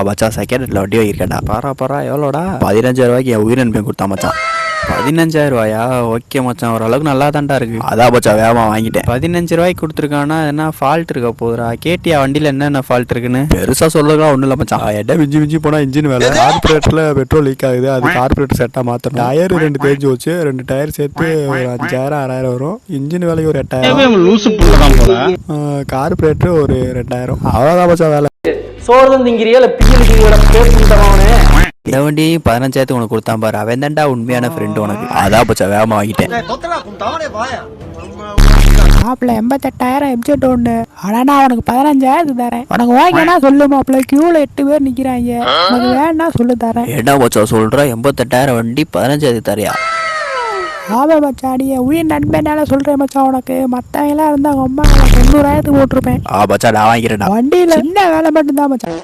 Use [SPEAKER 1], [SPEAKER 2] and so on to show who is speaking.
[SPEAKER 1] மச்சான் செகண்ட் ஹேண்ட்ல வண்டி வாங்கியிருக்கேன்டா. பரா எவ்வளோடா? 15,000 ரூபாய்க்கு என் உயிர் நண்பன் கொடுத்தா மச்சான். 15,000 ரூபாயா? ஓகே மச்சான், ஓரளவுக்கு நல்லா தான்டா இருக்கு. அதான் மச்சான் வேகமாக வாங்கிட்டேன். 15 ரூபாய்க்கு கொடுத்துருக்கானா என்ன ஃபால்ட் இருக்க போதுரா? கேட்டியா வண்டியில் என்னென்ன ஃபால்ட் இருக்குன்னு? பெருசாக சொல்றதுலாம் ஒன்றும் இல்லை மச்சான். என்ன மிஞ்சி போனால் இன்ஜின் வேலை, கார்பரேட்டரில் பெட்ரோல் லீக் ஆகுது, அது கார்பரேட்டர் செட்டாக மாற்றணும். டயர் 2 தேஞ்சு வச்சு 2 டயர் சேர்த்து ஒரு 5,000 6,000 வரும். இன்ஜின் வேலைக்கு ஒரு 8,000. கார்பரேட்டர் ஒரு 2,000. அவ்வளோதான் மச்சான் வேலை.
[SPEAKER 2] சோறு திங்கிறியா இல்லை பிஜிலிக்கிறியோட பேசுகிறவனே
[SPEAKER 1] இந்த வண்டி 15,000 உனக்கு கொடுத்தான் பாரு, அவன் தான்டா உண்மையான ஃப்ரெண்டு உனக்கு. அதான் பச்சா வேகமாக வாங்கிட்டேன்.
[SPEAKER 3] மாப்பிள்ள 88,000 எப்ஜெட் ஒன்று. ஆனா உனக்கு 15,000 தரேன். உனக்கு வாங்கினா சொல்லு மாப்பிள்ள, கியூல 8 பேர் நிக்கிறாங்க. உனக்கு வேணா சொல்லு தரேன்.
[SPEAKER 1] என்ன பச்சா சொல்ற? 88,000 வண்டி 15,000 தரியா?
[SPEAKER 3] ஆமா மச்சாடிய உயிர் நண்பனால சொல்றேன் மச்சான். உனக்கு மத்தவங்க எல்லாம் இருந்தா அவங்க அம்மா 90,000 போட்டிருப்பேன்.
[SPEAKER 1] பச்சா நான் வாங்கிக்கிறேன்.
[SPEAKER 3] வண்டியில என்ன வேலை மட்டும்தான் மச்சான்.